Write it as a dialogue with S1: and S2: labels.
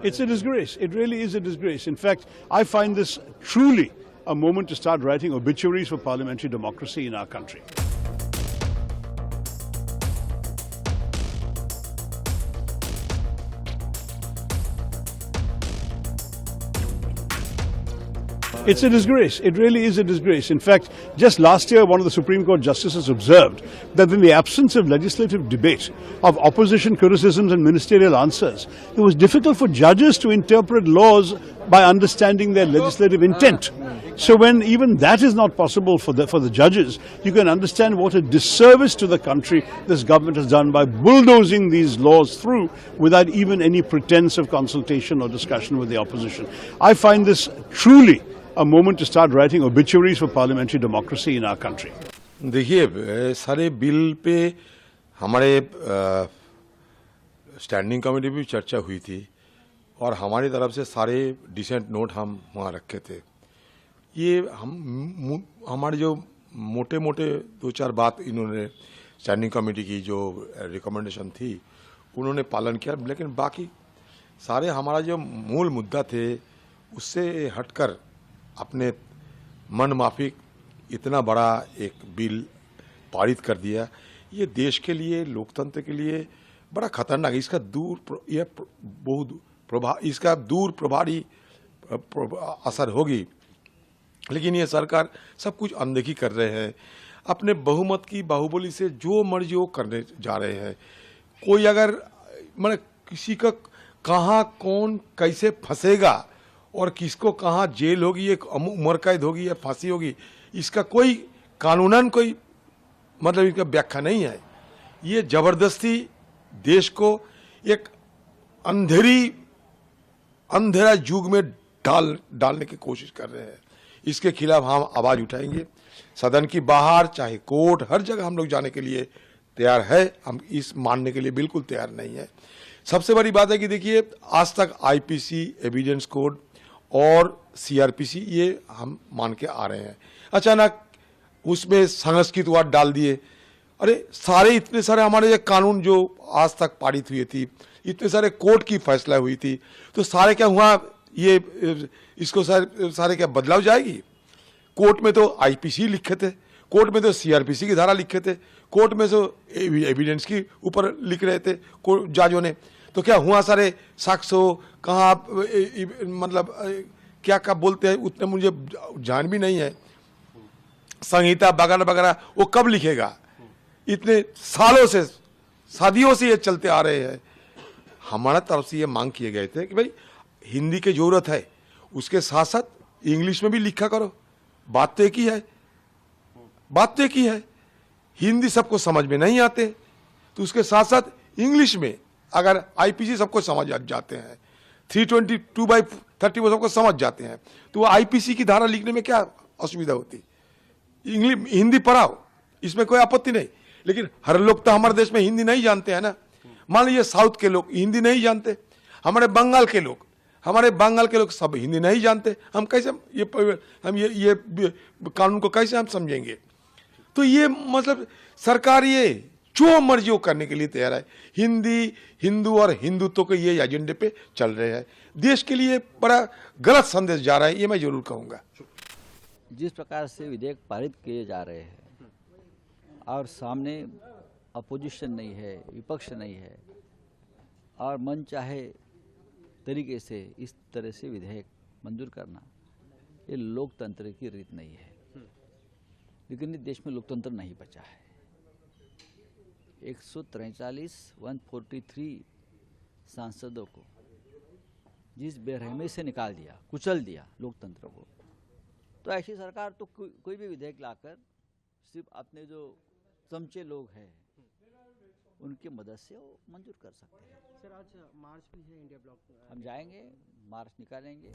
S1: It's a disgrace. It really is a disgrace. In fact, I find this truly a moment to start writing obituaries for parliamentary democracy in our country. It's a disgrace. It really is a disgrace. In fact, just last year, one of the Supreme Court justices observed that in the absence of legislative debate, of opposition criticisms and ministerial answers, it was difficult for judges to interpret laws by understanding their legislative intent. So when even that is not possible for the judges, you can understand what a disservice to the country this government has done by bulldozing these laws through without even any pretense of consultation or discussion with the opposition. I find this truly a moment to start writing obituaries for parliamentary democracy in our country.
S2: देखिए सारे bill pay हमारे standing committee भी चर्चा हुई थी और हमारी तरफ से सारे डिसेंट नोट हम वहाँ रखे थे। ये हमारे जो मोटे मोटे दो चार बात इन्होंने स्टैंडिंग कमेटी की जो रिकमेंडेशन थी उन्होंने पालन किया, लेकिन बाकी सारे हमारा जो मूल मुद्दा थे उससे हटकर अपने मन माफिक इतना बड़ा एक बिल पारित कर दिया। ये देश के लिए, लोकतंत्र के लिए बड़ा खतरनाक है। इसका दूर प्रभारी असर होगी, लेकिन ये सरकार सब कुछ अनदेखी कर रहे हैं। अपने बहुमत की बाहुबली से जो मर्जी वो करने जा रहे हैं। कोई अगर मतलब किसी का कहाँ कौन कैसे फंसेगा और किसको कहाँ जेल होगी, एक उम्र कैद होगी या फांसी होगी, इसका कोई कानूनन कोई मतलब इसका व्याख्या नहीं है। ये जबरदस्ती देश को एक अंधेरा युग में डालने की कोशिश कर रहे हैं। इसके खिलाफ हम आवाज उठाएंगे। सदन की बाहर चाहे कोर्ट, हर जगह हम लोग जाने के लिए तैयार है। हम इस मानने के लिए बिल्कुल तैयार नहीं है। सबसे बड़ी बात है कि देखिए आज तक आईपीसी, एविडेंस कोड और सीआरपीसी ये हम मान के आ रहे हैं। अचानक उसमें संस्कृतवाद डाल दिए। अरे सारे इतने सारे हमारे ये कानून जो आज तक पारित हुए थी, इतने सारे कोर्ट की फैसला हुई थी, तो सारे क्या हुआ, ये इसको सारे क्या बदलाव जाएगी? कोर्ट में तो आईपीसी लिखे थे, कोर्ट में तो सीआरपीसी की धारा लिखे थे, कोर्ट में तो एविडेंस की ऊपर लिख रहे थे जजों ने। तो क्या हुआ सारे साक्ष्य कहाँ मतलब क्या क्या बोलते हैं उतने मुझे जान भी नहीं है। संहिता वगैरह वगैरह वो कब लिखेगा? इतने सालों से, सदियों से ये चलते आ रहे हैं। हमारा तरफ से ये मांग किए गए थे कि भाई हिंदी की जरूरत है, उसके साथ साथ इंग्लिश में भी लिखा करो। बात तो एक ही है, हिंदी सबको समझ में नहीं आते, तो उसके साथ साथ इंग्लिश में अगर आईपीसी सबको समझ जाते हैं, 322/30 वो सबको समझ जाते हैं, तो वो आईपीसी की धारा लिखने में क्या असुविधा होती? इंग्लिश हिंदी पढ़ाओ, इसमें कोई आपत्ति नहीं। लेकिन हर लोग तो हमारे देश में हिंदी नहीं जानते हैं ना। मान लीजिए साउथ के लोग हिंदी नहीं जानते, हमारे बंगाल के लोग सब हिंदी नहीं जानते। हम कैसे ये कानून को कैसे हम समझेंगे? तो ये मतलब सरकार ये जो मर्जी वो करने के लिए तैयार है। हिंदी, हिंदू और हिंदुत्व के ये एजेंडे पे चल रहे हैं। देश के लिए बड़ा गलत संदेश जा रहा है, ये मैं जरूर कहूँगा।
S3: जिस प्रकार से विधेयक पारित किए जा रहे हैं और सामने अपोजिशन नहीं है, विपक्ष नहीं है, और मन चाहे तरीके से इस तरह से विधेयक मंजूर करना, ये लोकतंत्र की रीत नहीं है। लेकिन इस देश में लोकतंत्र नहीं बचा है। 143 सांसदों को जिस बेरहमी से निकाल दिया, कुचल दिया लोकतंत्र को, तो ऐसी सरकार तो कोई भी विधेयक लाकर सिर्फ अपने जो चमचे लोग हैं उनकी मदद से वो मंजूर कर सकते हैं।
S4: सर आज मार्च भी है इंडिया ब्लॉक,
S3: हम जाएंगे, मार्च निकालेंगे।